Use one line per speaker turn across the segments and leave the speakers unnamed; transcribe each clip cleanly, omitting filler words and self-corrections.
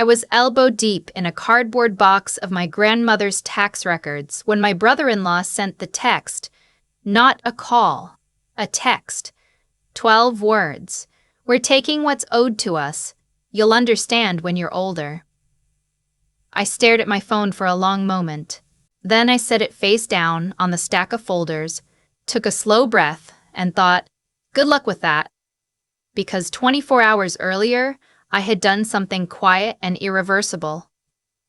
I was elbow deep in a cardboard box of my grandmother's tax records when my brother-in-law sent the text. Not a call, a text. 12 words. We're taking what's owed to us. You'll understand when you're older. I stared at my phone for a long moment. Then I set it face down on the stack of folders, took a slow breath, and thought, good luck with that. Because 24 hours earlier, I had done something quiet and irreversible.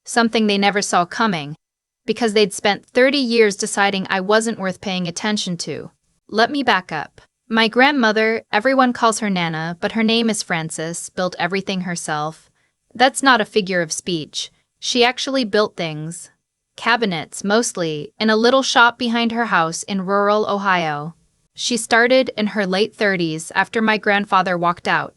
Something they never saw coming, because they'd spent 30 years deciding I wasn't worth paying attention to. Let me back up. My grandmother, everyone calls her Nana, but her name is Frances, built everything herself. That's not a figure of speech. She actually built things. Cabinets, mostly, in a little shop behind her house in rural Ohio. She started in her late 30s after my grandfather walked out,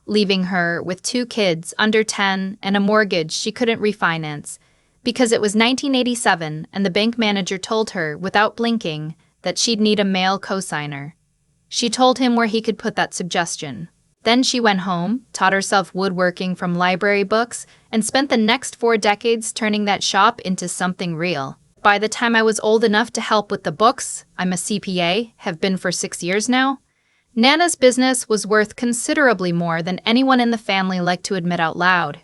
leaving her with 2 kids under 10 and a mortgage she couldn't refinance, because it was 1987 and the bank manager told her, without blinking, that she'd need a male cosigner. She told him where he could put that suggestion. Then she went home, taught herself woodworking from library books, and spent the next 4 decades turning that shop into something real. By the time I was old enough to help with the books, I'm a CPA, have been for 6 years now, Nana's business was worth considerably more than anyone in the family liked to admit out loud.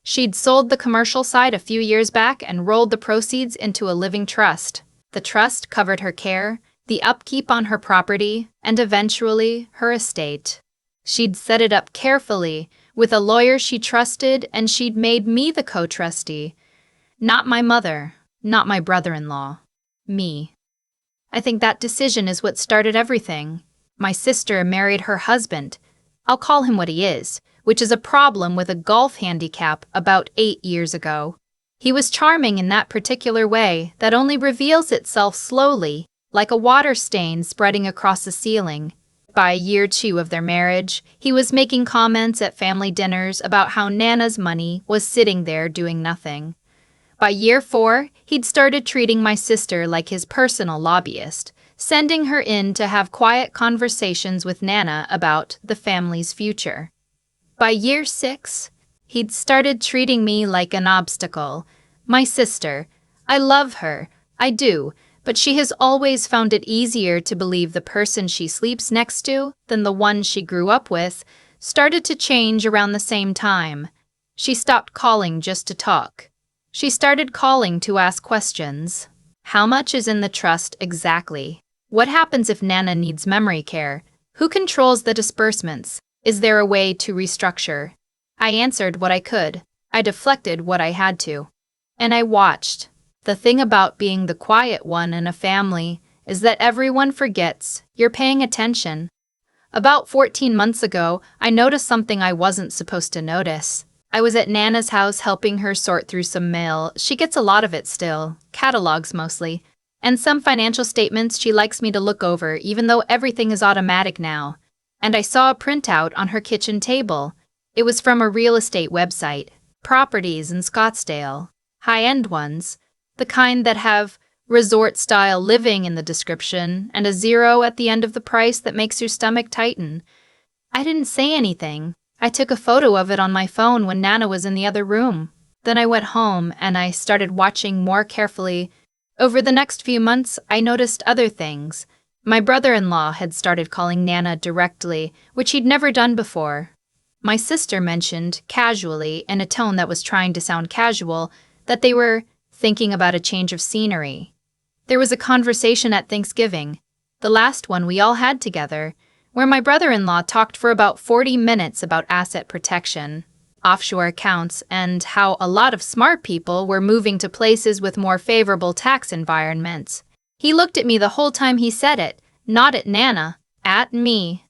She'd sold the commercial side a few years back and rolled the proceeds into a living trust. The trust covered her care, the upkeep on her property, and eventually her estate. She'd set it up carefully, with a lawyer she trusted, and she'd made me the co-trustee. Not my mother, not my brother-in-law. Me. I think that decision is what started everything. My sister married her husband. I'll call him what he is, which is a problem with a golf handicap about 8 years ago. He was charming in that particular way that only reveals itself slowly, like a water stain spreading across the ceiling. By year 2 of their marriage, he was making comments at family dinners about how Nana's money was sitting there doing nothing. By year 4, he'd started treating my sister like his personal lobbyist, sending her in to have quiet conversations with Nana about the family's future. By year 6, he'd started treating me like an obstacle. My sister, I love her, I do, but she has always found it easier to believe the person she sleeps next to than the one she grew up with, started to change around the same time. She stopped calling just to talk. She started calling to ask questions. How much is in the trust exactly? What happens if Nana needs memory care? Who controls the disbursements? Is there a way to restructure? I answered what I could. I deflected what I had to. And I watched. The thing about being the quiet one in a family is that everyone forgets you're paying attention. About 14 months ago, I noticed something I wasn't supposed to notice. I was at Nana's house helping her sort through some mail. She gets a lot of it still, catalogs mostly, and some financial statements she likes me to look over even though everything is automatic now. And I saw a printout on her kitchen table. It was from a real estate website, properties in Scottsdale, high-end ones, the kind that have resort-style living in the description and a 0 at the end of the price that makes your stomach tighten. I didn't say anything. I took a photo of it on my phone when Nana was in the other room. Then I went home and I started watching more carefully. Over the next few months, I noticed other things. My brother-in-law had started calling Nana directly, which he'd never done before. My sister mentioned, casually, in a tone that was trying to sound casual, that they were thinking about a change of scenery. There was a conversation at Thanksgiving, the last one we all had together, where my brother-in-law talked for about 40 minutes about asset protection, offshore accounts, and how a lot of smart people were moving to places with more favorable tax environments. He looked at me the whole time he said it, not at Nana, at me.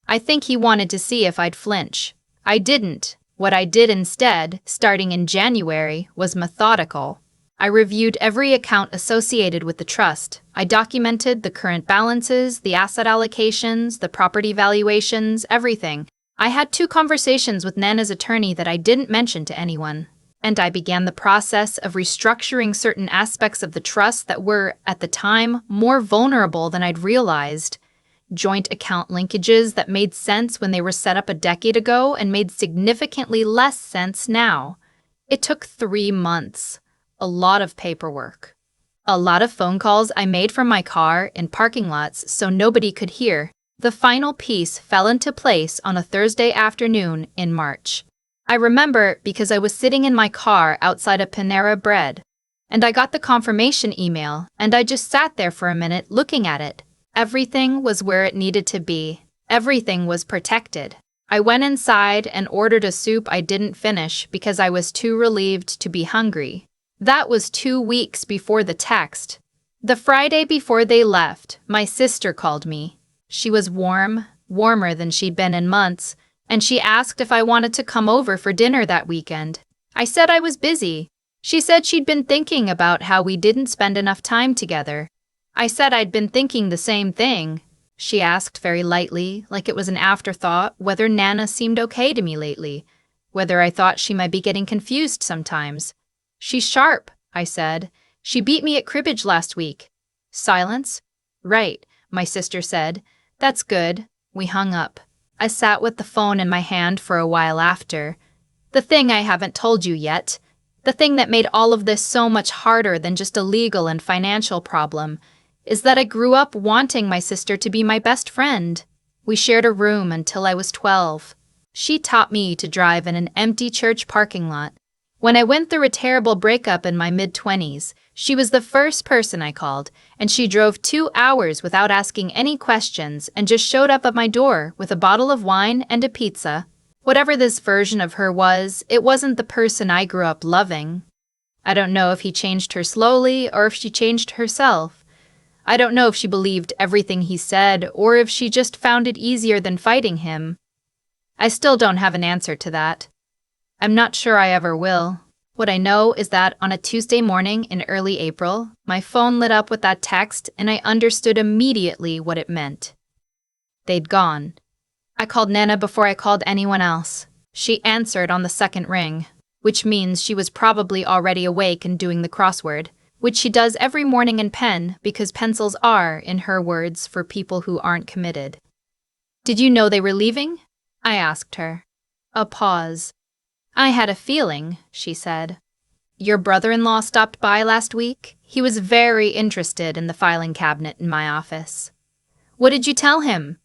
I think he wanted to see if I'd flinch. I didn't. What I did instead, starting in January, was methodical. I reviewed every account associated with the trust. I documented the current balances, the asset allocations, the property valuations, everything. I had 2 conversations with Nana's attorney that I didn't mention to anyone. And I began the process of restructuring certain aspects of the trust that were, at the time, more vulnerable than I'd realized. Joint account linkages that made sense when they were set up a decade ago and made significantly less sense now. It took 3 months. A lot of paperwork. A lot of phone calls I made from my car in parking lots so nobody could hear. The final piece fell into place on a Thursday afternoon in March. I remember because I was sitting in my car outside a Panera Bread, and I got the confirmation email, and I just sat there for a minute looking at it. Everything was where it needed to be. Everything was protected. I went inside and ordered a soup I didn't finish because I was too relieved to be hungry. That was 2 weeks before the text. The Friday before they left, my sister called me. She was warm, warmer than she'd been in months, and she asked if I wanted to come over for dinner that weekend. I said I was busy. She said she'd been thinking about how we didn't spend enough time together. I said I'd been thinking the same thing. She asked very lightly, like it was an afterthought, whether Nana seemed okay to me lately, whether I thought she might be getting confused sometimes. She's sharp, I said. She beat me at cribbage last week. Silence? Right, my sister said. That's good. We hung up. I sat with the phone in my hand for a while after. The thing I haven't told you yet. The thing that made all of this so much harder than just a legal and financial problem is that I grew up wanting my sister to be my best friend. We shared a room until I was 12. She taught me to drive in an empty church parking lot. When I went through a terrible breakup in my mid-20s, she was the first person I called, and she drove 2 hours without asking any questions and just showed up at my door with a bottle of wine and a pizza. Whatever this version of her was, it wasn't the person I grew up loving. I don't know if he changed her slowly or if she changed herself. I don't know if she believed everything he said or if she just found it easier than fighting him. I still don't have an answer to that. I'm not sure I ever will. What I know is that on a Tuesday morning in early April, my phone lit up with that text and I understood immediately what it meant. They'd gone. I called Nana before I called anyone else. She answered on the second ring, which means she was probably already awake and doing the crossword, which she does every morning in pen because pencils are, in her words, for people who aren't committed. Did you know they were leaving? I asked her. A pause. I had a feeling, she said. Your brother-in-law stopped by last week? He was very interested in the filing cabinet in my office. What did you tell him?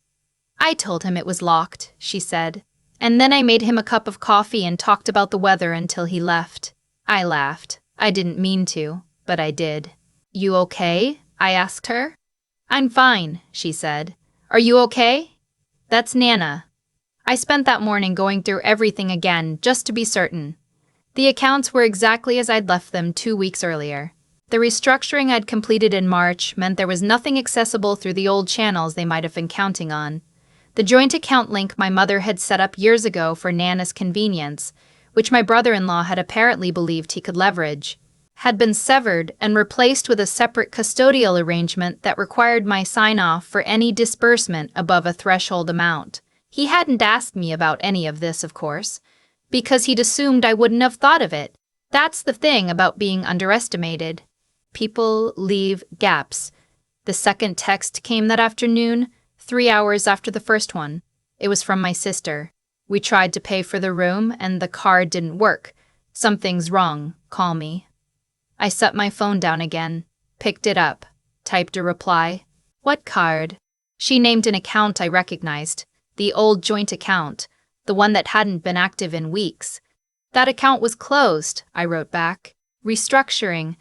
I told him it was locked, she said, and then I made him a cup of coffee and talked about the weather until he left. I laughed. I didn't mean to, but I did. You okay? I asked her. I'm fine, she said. Are you okay? That's Nana. I spent that morning going through everything again, just to be certain. The accounts were exactly as I'd left them 2 weeks earlier. The restructuring I'd completed in March meant there was nothing accessible through the old channels they might have been counting on. The joint account link my mother had set up years ago for Nana's convenience, which my brother-in-law had apparently believed he could leverage, had been severed and replaced with a separate custodial arrangement that required my sign-off for any disbursement above a threshold amount. He hadn't asked me about any of this, of course, because he'd assumed I wouldn't have thought of it. That's the thing about being underestimated. People leave gaps. The second text came that afternoon, 3 hours after the first one. It was from my sister. We tried to pay for the room, and the card didn't work. Something's wrong. Call me. I set my phone down again, picked it up, typed a reply. What card? She named an account I recognized. The old joint account, the one that hadn't been active in weeks. That account was closed, I wrote back. Restructuring.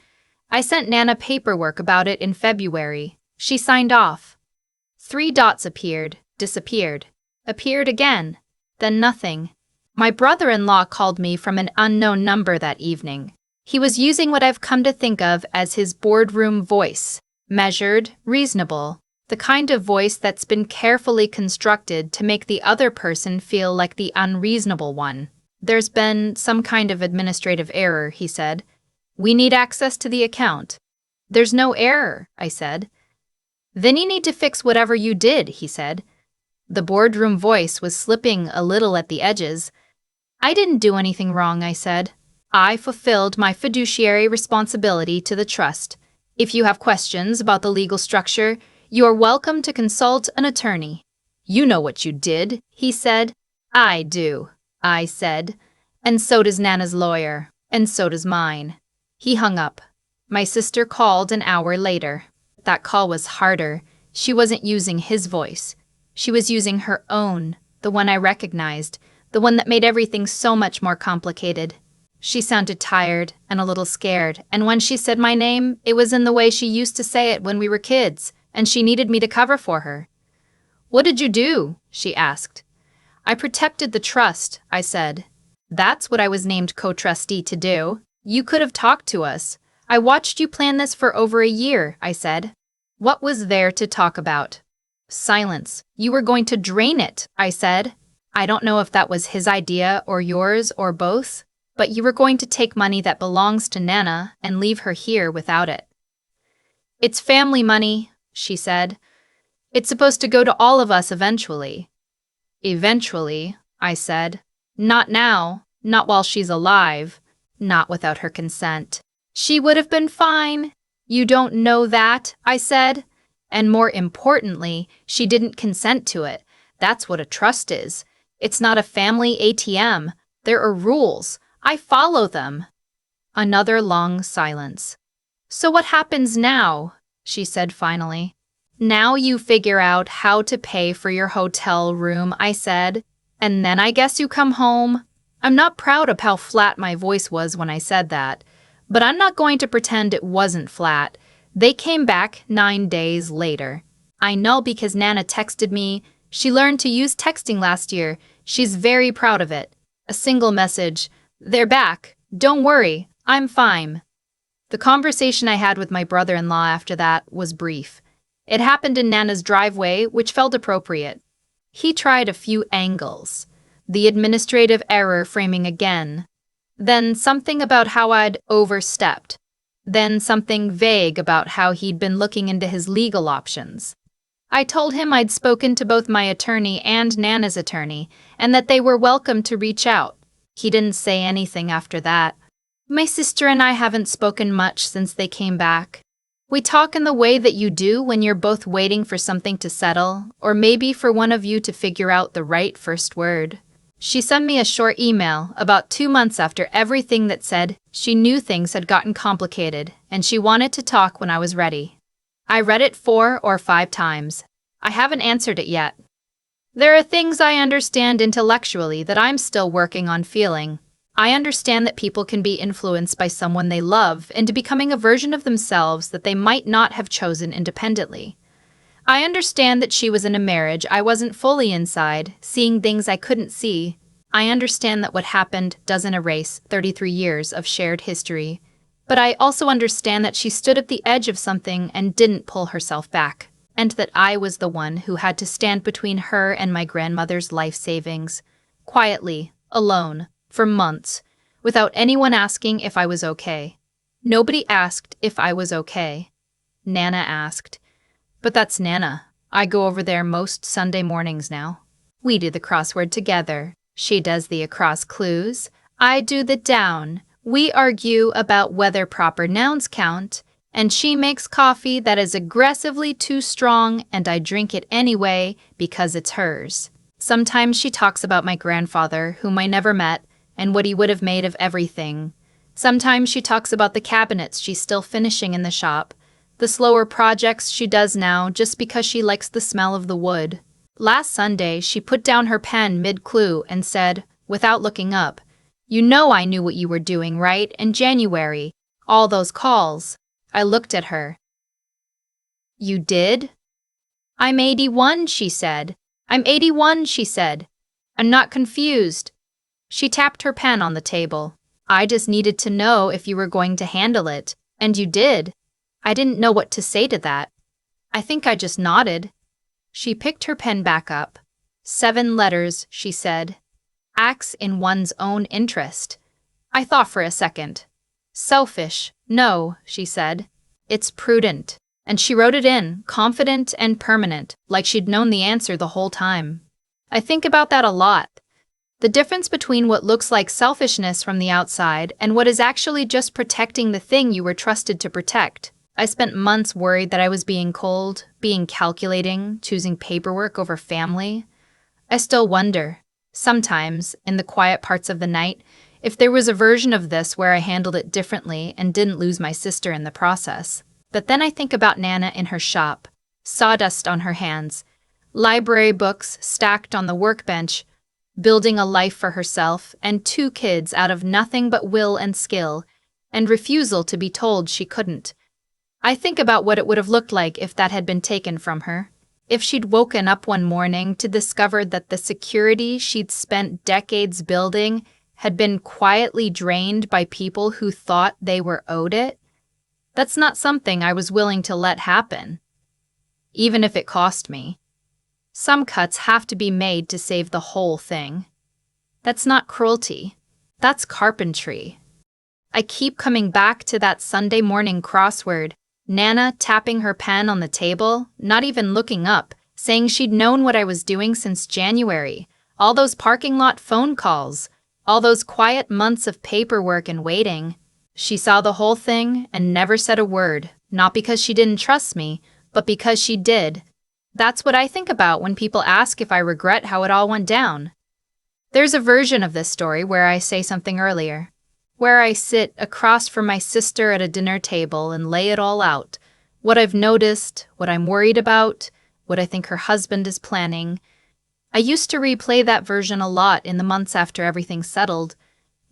I sent Nana paperwork about it in February. She signed off. 3 dots appeared, disappeared, appeared again, then nothing. My brother-in-law called me from an unknown number that evening. He was using what I've come to think of as his boardroom voice, measured, reasonable. The kind of voice that's been carefully constructed to make the other person feel like the unreasonable one. There's been some kind of administrative error, he said. We need access to the account. There's no error, I said. Then you need to fix whatever you did, he said. The boardroom voice was slipping a little at the edges. I didn't do anything wrong, I said. I fulfilled my fiduciary responsibility to the trust. If you have questions about the legal structure, you are welcome to consult an attorney. You know what you did, he said. I do, I said. And so does Nana's lawyer. And so does mine. He hung up. My sister called an hour later. That call was harder. She wasn't using his voice. She was using her own, the one I recognized, the one that made everything so much more complicated. She sounded tired and a little scared, and when she said my name, it was in the way she used to say it when we were kids, and she needed me to cover for her. "What did you do?" she asked. "I protected the trust," I said. "That's what I was named co-trustee to do. You could have talked to us. I watched you plan this for over a year," I said. "What was there to talk about?" Silence. "You were going to drain it," I said. "I don't know if that was his idea or yours or both, but you were going to take money that belongs to Nana and leave her here without it." "It's family money," she said. "It's supposed to go to all of us eventually." "Eventually," I said. "Not now, not while she's alive, not without her consent." "She would have been fine." "You don't know that," I said. "And more importantly, she didn't consent to it. That's what a trust is. It's not a family ATM. There are rules. I follow them." Another long silence. "So what happens now?" she said finally. "Now you figure out how to pay for your hotel room," I said. "And then I guess you come home." I'm not proud of how flat my voice was when I said that, but I'm not going to pretend it wasn't flat. They came back 9 days later. I know because Nana texted me. She learned to use texting last year. She's very proud of it. A single message. "They're back. Don't worry. I'm fine." The conversation I had with my brother-in-law after that was brief. It happened in Nana's driveway, which felt appropriate. He tried a few angles. The administrative error framing again. Then something about how I'd overstepped. Then something vague about how he'd been looking into his legal options. I told him I'd spoken to both my attorney and Nana's attorney, and that they were welcome to reach out. He didn't say anything after that. My sister and I haven't spoken much since they came back. We talk in the way that you do when you're both waiting for something to settle, or maybe for one of you to figure out the right first word. She sent me a short email about 2 months after everything that said she knew things had gotten complicated and she wanted to talk when I was ready. I read it 4 or 5 times. I haven't answered it yet. There are things I understand intellectually that I'm still working on feeling. I understand that people can be influenced by someone they love into becoming a version of themselves that they might not have chosen independently. I understand that she was in a marriage I wasn't fully inside, seeing things I couldn't see. I understand that what happened doesn't erase 33 years of shared history. But I also understand that she stood at the edge of something and didn't pull herself back, and that I was the one who had to stand between her and my grandmother's life savings, quietly, alone, for months, without anyone asking if I was okay. Nobody asked if I was okay. Nana asked. But that's Nana. I go over there most Sunday mornings now. We do the crossword together. She does the across clues. I do the down. We argue about whether proper nouns count, and she makes coffee that is aggressively too strong, and I drink it anyway because it's hers. Sometimes she talks about my grandfather, whom I never met, and what he would have made of everything. Sometimes she talks about the cabinets she's still finishing in the shop, the slower projects she does now just because she likes the smell of the wood. Last Sunday, she put down her pen mid-clue and said, without looking up, "You know I knew what you were doing, right, in January, all those calls." I looked at her. "You did?" "I'm 81, she said. "I'm 81, she said. "I'm not confused." She tapped her pen on the table. "I just needed to know if you were going to handle it, and you did." I didn't know what to say to that. I think I just nodded. She picked her pen back up. 7 letters, she said. Acts in one's own interest. I thought for a second. Selfish, no, she said. It's prudent. And she wrote it in, confident and permanent, like she'd known the answer the whole time. I think about that a lot. The difference between what looks like selfishness from the outside and what is actually just protecting the thing you were trusted to protect. I spent months worried that I was being cold, being calculating, choosing paperwork over family. I still wonder. Sometimes, in the quiet parts of the night, if there was a version of this where I handled it differently and didn't lose my sister in the process. But then I think about Nana in her shop, sawdust on her hands, library books stacked on the workbench, building a life for herself and 2 kids out of nothing but will and skill, and refusal to be told she couldn't. I think about what it would have looked like if that had been taken from her. If she'd woken up one morning to discover that the security she'd spent decades building had been quietly drained by people who thought they were owed it. That's not something I was willing to let happen, even if it cost me. Some cuts have to be made to save the whole thing. That's not cruelty. That's carpentry. I keep coming back to that Sunday morning crossword, Nana tapping her pen on the table, not even looking up, saying she'd known what I was doing since January. All those parking lot phone calls, all those quiet months of paperwork and waiting. She saw the whole thing and never said a word, not because she didn't trust me, but because she did. That's what I think about when people ask if I regret how it all went down. There's a version of this story where I say something earlier, where I sit across from my sister at a dinner table and lay it all out, what I've noticed, what I'm worried about, what I think her husband is planning. I used to replay that version a lot in the months after everything settled,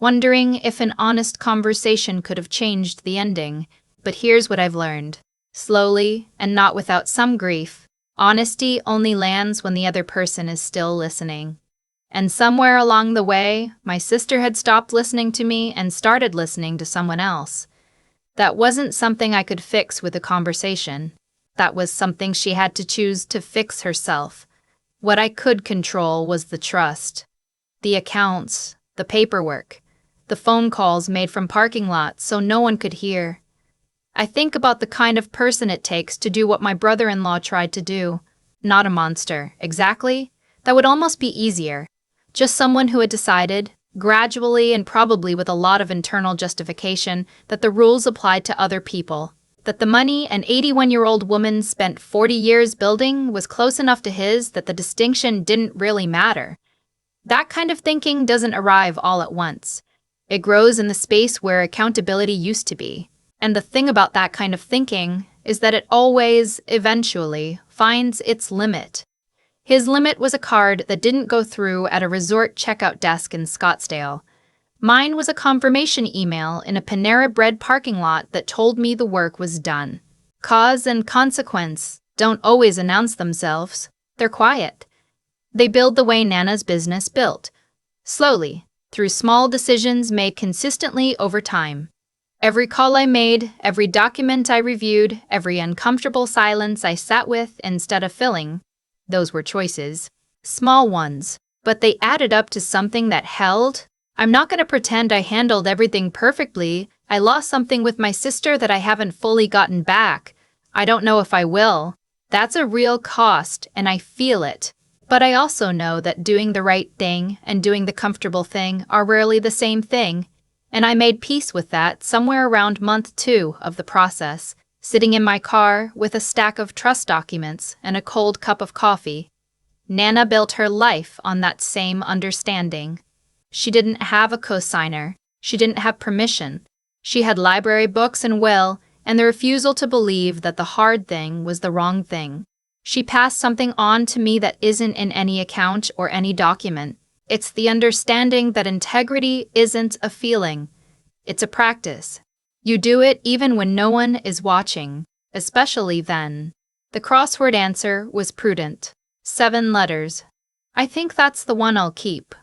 wondering if an honest conversation could have changed the ending. But here's what I've learned. Slowly, and not without some grief, honesty only lands when the other person is still listening. And somewhere along the way, my sister had stopped listening to me and started listening to someone else. That wasn't something I could fix with a conversation. That was something she had to choose to fix herself. What I could control was the trust, the accounts, the paperwork, the phone calls made from parking lots so no one could hear. I think about the kind of person it takes to do what my brother-in-law tried to do. Not a monster, exactly. That would almost be easier. Just someone who had decided, gradually and probably with a lot of internal justification, that the rules applied to other people. That the money an 81-year-old woman spent 40 years building was close enough to his that the distinction didn't really matter. That kind of thinking doesn't arrive all at once. It grows in the space where accountability used to be. And the thing about that kind of thinking is that it always, eventually, finds its limit. His limit was a card that didn't go through at a resort checkout desk in Scottsdale. Mine was a confirmation email in a Panera Bread parking lot that told me the work was done. Cause and consequence don't always announce themselves. They're quiet. They build the way Nana's business built. Slowly, through small decisions made consistently over time. Every call I made, every document I reviewed, every uncomfortable silence I sat with instead of filling, those were choices. Small ones, but they added up to something that held. I'm not going to pretend I handled everything perfectly. I lost something with my sister that I haven't fully gotten back. I don't know if I will. That's a real cost, and I feel it. But I also know that doing the right thing and doing the comfortable thing are rarely the same thing, and I made peace with that somewhere around month 2 of the process, sitting in my car with a stack of trust documents and a cold cup of coffee. Nana built her life on that same understanding. She didn't have a co-signer. She didn't have permission. She had library books and will, and the refusal to believe that the hard thing was the wrong thing. She passed something on to me that isn't in any account or any document. It's the understanding that integrity isn't a feeling. It's a practice. You do it even when no one is watching, especially then. The crossword answer was prudent. 7 letters. I think that's the one I'll keep.